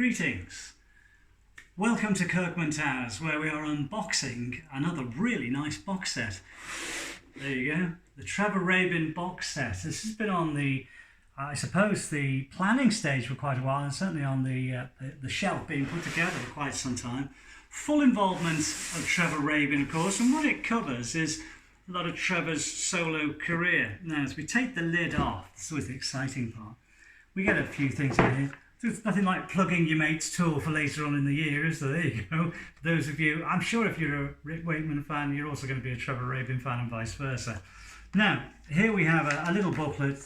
Greetings. Welcome to Kirkman Towers, where we are unboxing another really nice box set. There you go, the Trevor Rabin box set. This has been on the, I suppose, the planning stage for quite a while, and certainly on the shelf being put together for quite some time. Full involvement of Trevor Rabin, of course, and what it covers is a lot of Trevor's solo career. Now, as we take the lid off, this is always the exciting part, we get a few things in here. There's nothing like plugging your mate's tool for later on in the year, is there? There you go. For those of you, I'm sure if you're a Rick Wakeman fan, you're also going to be a Trevor Rabin fan and vice versa. Now, here we have a little booklet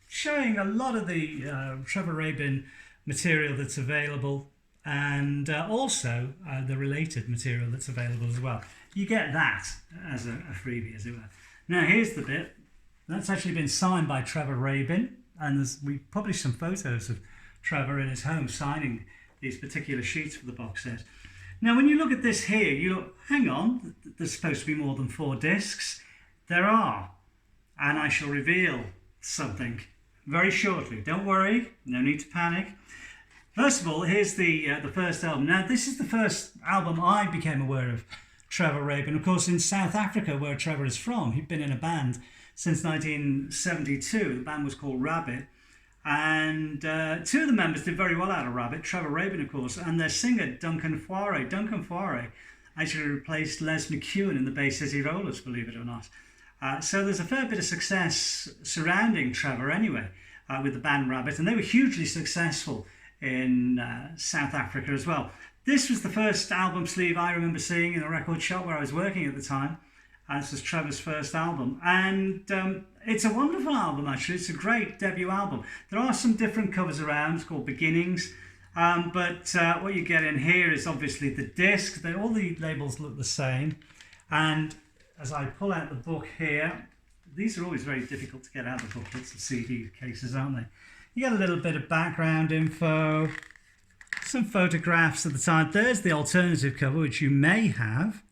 showing a lot of the Trevor Rabin material that's available, and also the related material that's available as well. You get that as a freebie, as it were. Now, here's the bit. That's actually been signed by Trevor Rabin, and we published some photos of Trevor in his home signing these particular sheets for the box set. Now, when you look at this here, you look, hang on, there's supposed to be more than 4 discs. There are, and I shall reveal something very shortly. Don't worry, no need to panic. First of all, here's the first album. Now, this is the first album I became aware of Trevor Rabin, of course, in South Africa, where Trevor is from. He'd been in a band since 1972. The band was called Rabin. And 2 of the members did very well out of Rabin, Trevor Rabin, of course, and their singer, Duncan Foire. Duncan Foire actually replaced Les McEwen in the Bay City Rollers, believe it or not. So there's a fair bit of success surrounding Trevor anyway, with the band Rabin, and they were hugely successful in South Africa as well. This was the first album sleeve I remember seeing in a record shop where I was working at the time. This was Trevor's first album, and it's a wonderful album actually. It's a great debut album. There are some different covers around. It's called Beginnings, but what you get in here is obviously the disc. All the labels look the same, and as I pull out the book here, these are always very difficult to get out of the booklets, the CD cases, aren't they? You get a little bit of background info, some photographs at the time. There's the alternative cover, which you may have,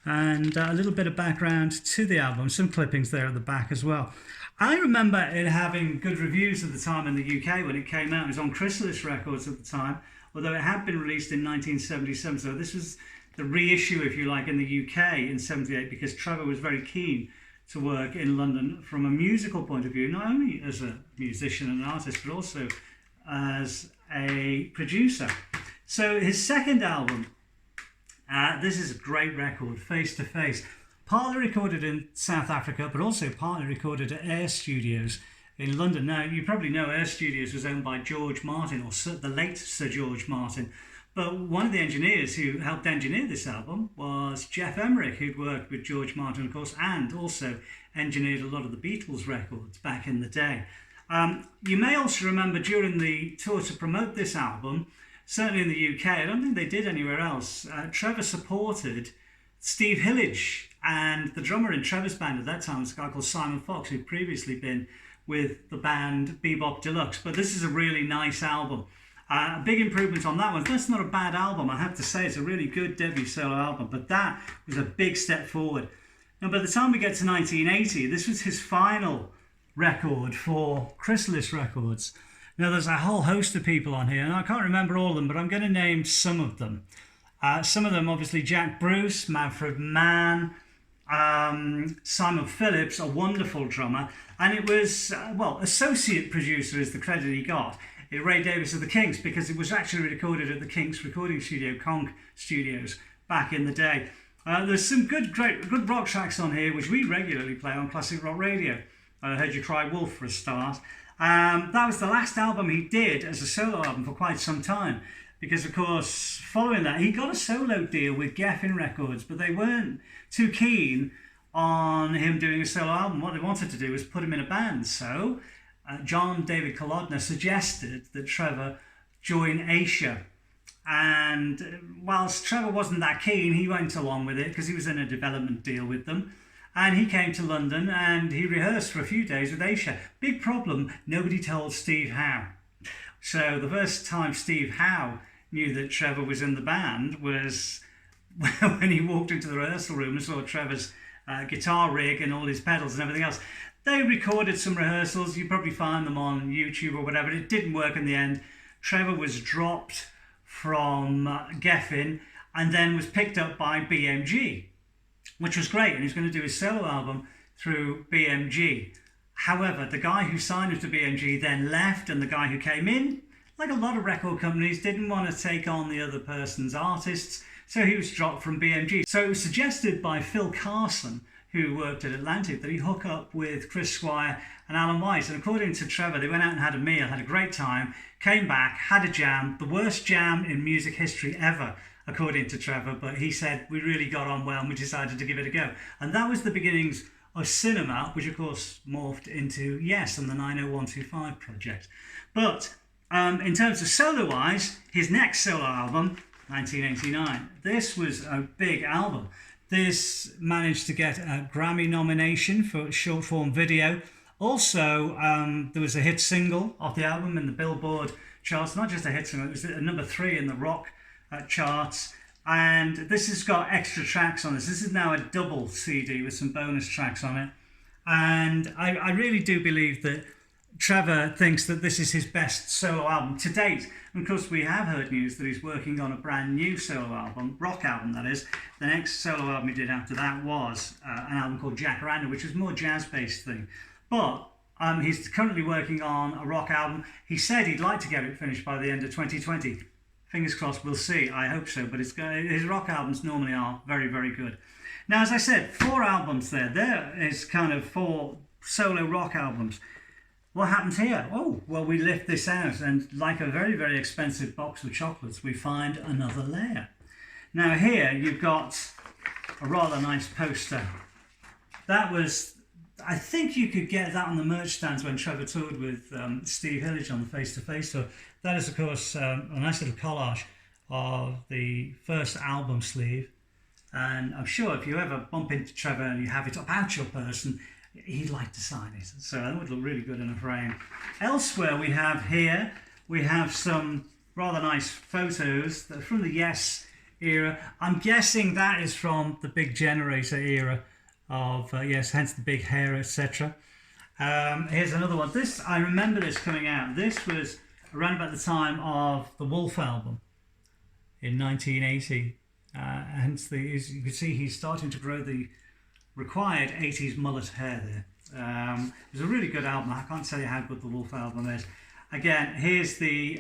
and a little bit of background to the album, some clippings there at the back as well. I remember it having good reviews at the time in the UK when it came out. It was on Chrysalis Records at the time, although it had been released in 1977. So this was the reissue, if you like, in the UK in 78, because Trevor was very keen to work in London from a musical point of view, not only as a musician and an artist, but also as a producer. So his second album, this is a great record, Face to Face, partly recorded in South Africa, but also partly recorded at Air Studios in London. Now, you probably know Air Studios was owned by George Martin, or the late Sir George Martin, but one of the engineers who helped engineer this album was Geoff Emerick, who'd worked with George Martin, of course, and also engineered a lot of the Beatles records back in the day. You may also remember during the tour to promote this album, certainly in the UK, I don't think they did anywhere else, Trevor supported Steve Hillage, and the drummer in Trevor's band at that time was a guy called Simon Fox, who'd previously been with the band Bebop Deluxe. But this is a really nice album. A big improvement on that one. That's not a bad album, I have to say. It's a really good debut solo album, but that was a big step forward. Now, by the time we get to 1980, this was his final record for Chrysalis Records. Now, there's a whole host of people on here, and I can't remember all of them, but I'm going to name some of them. Some of them, obviously, Jack Bruce, Manfred Mann, Simon Phillips, a wonderful drummer, and it was, associate producer is the credit he got, Ray Davies of the Kinks, because it was actually recorded at the Kinks recording studio, Conk Studios, back in the day. There's some good rock tracks on here, which we regularly play on Classic Rock Radio. I Heard You Cry Wolf for a start. That was the last album he did as a solo album for quite some time, because of course following that he got a solo deal with Geffen Records, but they weren't too keen on him doing a solo album. What they wanted to do was put him in a band, so John David Kolodner suggested that Trevor join Asia, and whilst Trevor wasn't that keen, he went along with it because he was in a development deal with them. And he came to London and he rehearsed for a few days with Asia. Big problem, nobody told Steve Howe. So the first time Steve Howe knew that Trevor was in the band was when he walked into the rehearsal room and saw Trevor's guitar rig and all his pedals and everything else. They recorded some rehearsals. You probably find them on YouTube or whatever. It didn't work in the end. Trevor was dropped from Geffen and then was picked up by BMG, which was great, and he was going to do his solo album through BMG. However, the guy who signed him to BMG then left, and the guy who came in, like a lot of record companies, didn't want to take on the other person's artists, so he was dropped from BMG. So it was suggested by Phil Carson, who worked at Atlantic, that he hook up with Chris Squire and Alan White. And according to Trevor, they went out and had a meal, had a great time, came back, had a jam, the worst jam in music history ever, according to Trevor, but he said we really got on well and we decided to give it a go. And that was the beginnings of Cinema, which of course morphed into Yes and the 90125 project. But in terms of solo-wise, his next solo album, 1989, this was a big album. This managed to get a Grammy nomination for short-form video. Also, there was a hit single of the album in the Billboard charts. Not just a hit single, it was number 3 in the rock charts. And this has got extra tracks on this. This is now a double CD with some bonus tracks on it. And I really do believe that Trevor thinks that this is his best solo album to date. And of course, we have heard news that he's working on a brand new solo album, rock album that is. The next solo album he did after that was an album called Jacaranda, which was more jazz-based thing. But he's currently working on a rock album. He said he'd like to get it finished by the end of 2020. Fingers crossed, we'll see. I hope so. But his rock albums normally are very, very good. Now, as I said, 4 albums there. There is kind of 4 solo rock albums. What happens here? Oh, well, we lift this out, and like a very, very expensive box of chocolates, we find another layer. Now here you've got a rather nice poster. That was, I think you could get that on the merch stands when Trevor toured with Steve Hillage on the Face to Face tour. That is, of course, a nice little collage of the first album sleeve. And I'm sure if you ever bump into Trevor and you have it about your person, he'd like to sign it. So that would look really good in a frame. Elsewhere we have some rather nice photos that are from the Yes era. I'm guessing that is from the Big Generator era of Yes, hence the big hair, etc. Here's another one. This, I remember this coming out. This was around about the time of the Wolf album in 1980. Hence, as you can see, he's starting to grow the required 80s mullet hair there. It was a really good album. I can't tell you how good the Wolf album is. Again, here's the...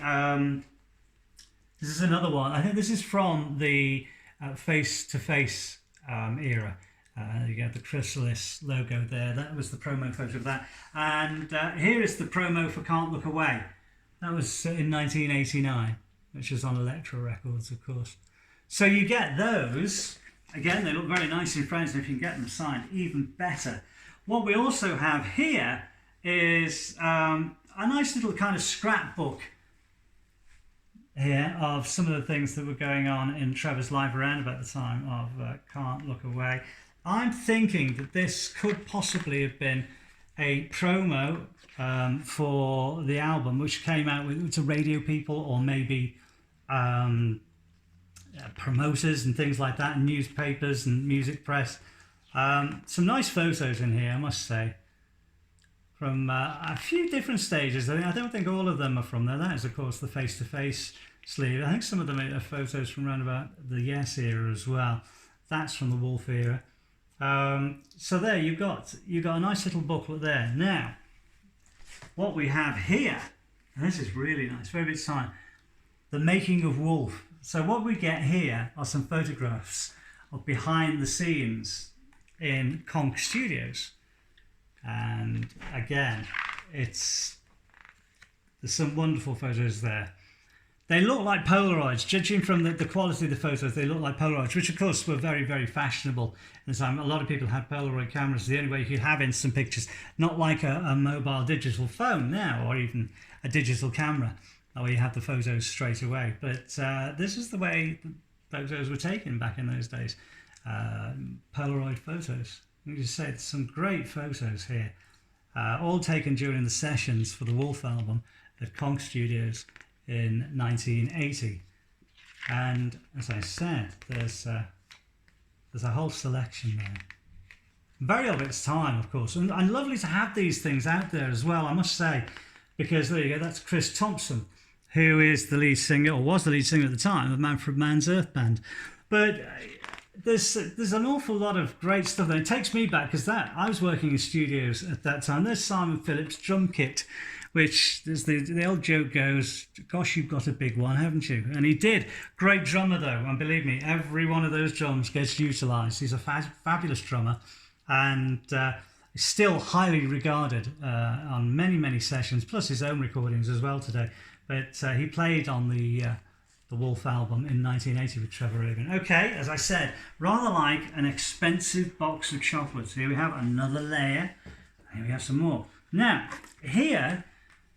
this is another one. I think this is from the Face to Face era. You get the Chrysalis logo there. That was the promo photo of that. And here is the promo for Can't Look Away. That was in 1989, which was on Elektra Records, of course. So you get those. Again, they look very nice in frames, and if you can get them signed, even better. What we also have here is a nice little kind of scrapbook here of some of the things that were going on in Trevor's life around about the time of Can't Look Away. I'm thinking that this could possibly have been a promo for the album, which came out to radio people or maybe promoters and things like that, and newspapers and music press. Some nice photos in here, I must say, from a few different stages. I don't think all of them are from there. That is, of course, the Face to Face sleeve. I think some of them are photos from around about the Yes era as well. That's from the Wolf era. So there you've got a nice little booklet there. Now, what we have here, and this is really nice, very big sign, The Making of Wolf. So what we get here are some photographs of behind the scenes in Conch Studios. And again, there's some wonderful photos there. They look like Polaroids. Judging from the quality of the photos, they look like Polaroids, which of course were very, very fashionable at the time. A lot of people had Polaroid cameras. The only way you could have instant pictures, not like a mobile digital phone now, or even a digital camera, where you have the photos straight away. But this is the way photos were taken back in those days. Polaroid photos. You just say some great photos here, all taken during the sessions for the Wolf album at Conch Studios in 1980. And as I said, there's a whole selection there. Very of its time, of course, and lovely to have these things out there as well, I must say, because there you go, that's Chris Thompson who is the lead singer, or was the lead singer at the time, of Manfred Mann's Earth Band. But there's an awful lot of great stuff there. It takes me back, because I was working in studios at that time. There's Simon Phillips' drum kit, which the old joke goes, gosh, you've got a big one, haven't you? And he did. Great drummer, though, and believe me, every one of those drums gets utilised. He's a fabulous drummer, and still highly regarded on many, many sessions, plus his own recordings as well today. But he played on the Wolf album in 1980 with Trevor Rabin. Okay, as I said, rather like an expensive box of chocolates. Here we have another layer. Here we have some more. Now, here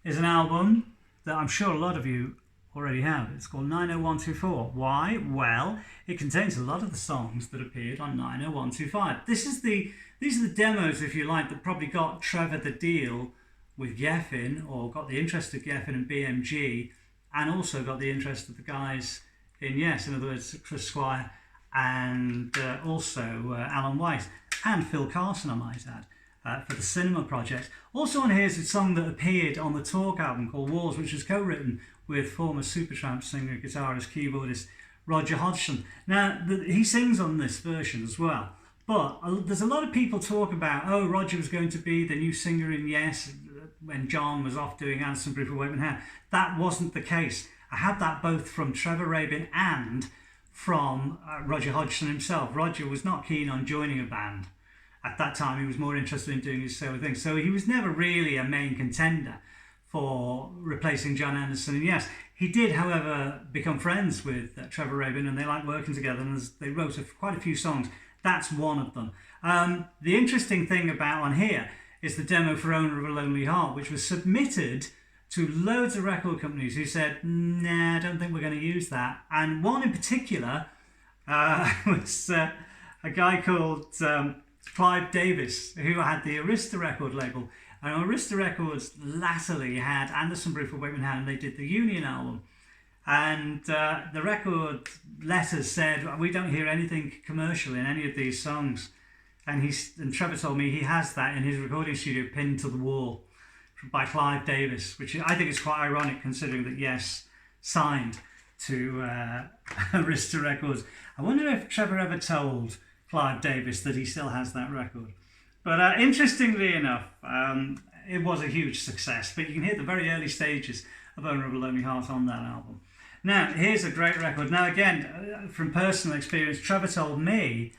is an album that I'm sure a lot of you already have. It's called 90124. Why? Well, it contains a lot of the songs that appeared on 90125. These are the demos, if you like, that probably got Trevor the deal with Geffen, or got the interest of Geffen and BMG, and also got the interest of the guys in Yes, in other words, Chris Squire, and also Alan White, and Phil Carson, I might add. For the cinema project. Also on here is a song that appeared on the Talk album called Wars, which was co-written with former Supertramp singer, guitarist, keyboardist Roger Hodgson. Now, he sings on this version as well, but there's a lot of people talk about, oh, Roger was going to be the new singer in Yes when John was off doing Anderson, Bruford, Wakeman Howe. That wasn't the case. I had that both from Trevor Rabin and from Roger Hodgson himself. Roger was not keen on joining a band. At that time, he was more interested in doing his solo thing. So he was never really a main contender for replacing John Anderson. And yes, he did, however, become friends with Trevor Rabin, and they liked working together, and they wrote quite a few songs. That's one of them. The interesting thing about on here is the demo for Owner of a Lonely Heart, which was submitted to loads of record companies who said, nah, I don't think we're going to use that. And one in particular was a guy called Clive Davis, who had the Arista record label. And Arista Records latterly had Anderson, Bruford, Wakeman Howe, and they did the Union album. And the record letters said, we don't hear anything commercial in any of these songs. And Trevor told me he has that in his recording studio pinned to the wall by Clive Davis, which I think is quite ironic considering that Yes signed to Arista Records. I wonder if Trevor ever told Clive Davis that he still has that record. But interestingly enough, it was a huge success. But you can hear the very early stages of Owner of a Lonely Heart on that album. Now, here's a great record. Now, again, from personal experience, Trevor told me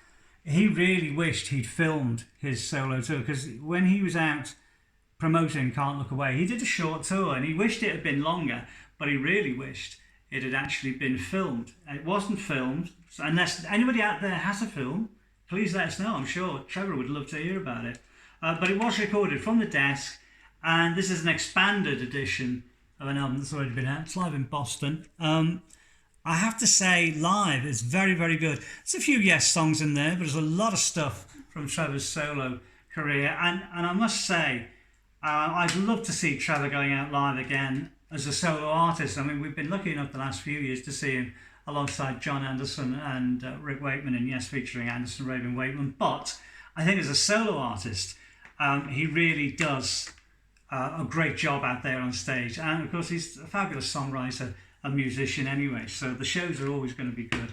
he really wished he'd filmed his solo tour, because when he was out promoting Can't Look Away, he did a short tour and he wished it had been longer, but he really wished it had actually been filmed. It wasn't filmed, so unless anybody out there has a film, please let us know. I'm sure Trevor would love to hear about it. But it was recorded from the desk, and this is an expanded edition of an album that's already been out. It's live in Boston. I have to say, live is very, very good. There's a few Yes songs in there, but there's a lot of stuff from Trevor's solo career. And I must say, I'd love to see Trevor going out live again as a solo artist. I mean, we've been lucky enough the last few years to see him alongside John Anderson and Rick Wakeman in Yes, featuring Anderson, Rabin, Wakeman. But I think as a solo artist, he really does a great job out there on stage. And of course, he's a fabulous songwriter, a musician anyway, so the shows are always going to be good.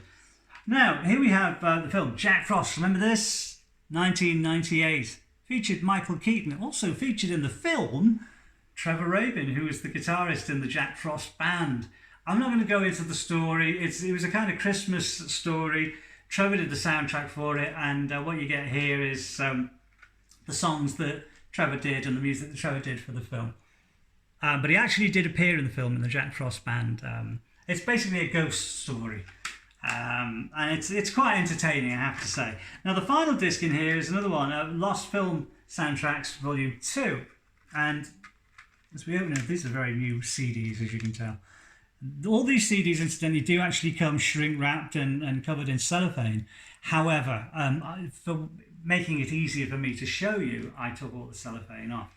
Now, here we have the film Jack Frost. Remember this? 1998. Featured Michael Keaton. Also featured in the film Trevor Rabin, who was the guitarist in the Jack Frost band. I'm not going to go into the story. It was a kind of Christmas story. Trevor did the soundtrack for it, and what you get here is the songs that Trevor did and the music that Trevor did for the film. But he actually did appear in the film in the Jack Frost band. It's basically a ghost story. And it's quite entertaining, I have to say. Now, the final disc in here is another one, Lost Film Soundtracks Volume 2. And as we open it, these are very new CDs, as you can tell. All these CDs, incidentally, do actually come shrink-wrapped and covered in cellophane. However, for making it easier for me to show you, I took all the cellophane off.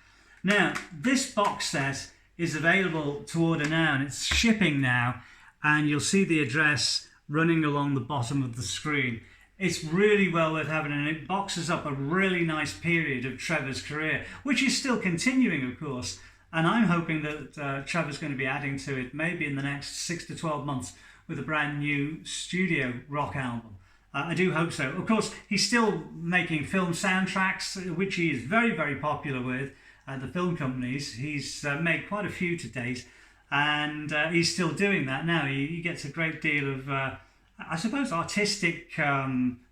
Now, this box set is available to order now, and it's shipping now, and you'll see the address running along the bottom of the screen. It's really well worth having, and it boxes up a really nice period of Trevor's career, which is still continuing, of course. And I'm hoping that Trevor's going to be adding to it maybe in the next 6 to 12 months with a brand new studio rock album. I do hope so. Of course, he's still making film soundtracks, which he is very, very popular with the film companies. He's made quite a few to date, and he's still doing that now. He gets a great deal of, I suppose, artistic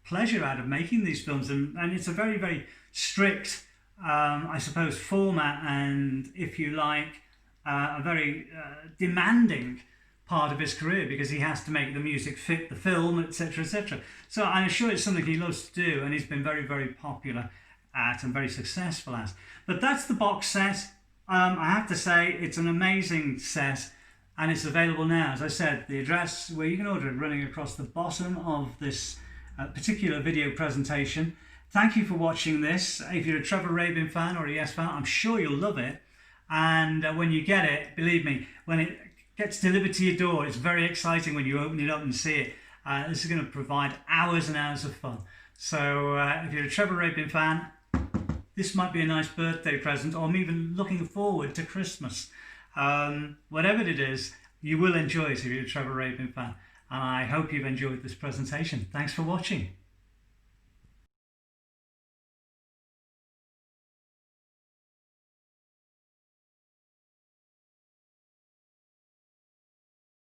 pleasure out of making these films, and it's a very, very strict, I suppose, format, and if you like, a very demanding part of his career, because he has to make the music fit the film, etc., etc. So I'm sure it's something he loves to do, and he's been very, very popular at and very successful at. But that's the box set. I have to say it's an amazing set, and it's available now. As I said, the address where you can order it running across the bottom of this particular video presentation. Thank you for watching this. If you're a Trevor Rabin fan or a Yes fan, I'm sure you'll love it. And when you get it, believe me, when it gets delivered to your door, it's very exciting when you open it up and see it. This is going to provide hours and hours of fun. So if you're a Trevor Rabin fan, this might be a nice birthday present, or I'm even looking forward to Christmas. Whatever it is, you will enjoy it if you're a Trevor Rabin fan. And I hope you've enjoyed this presentation. Thanks for watching.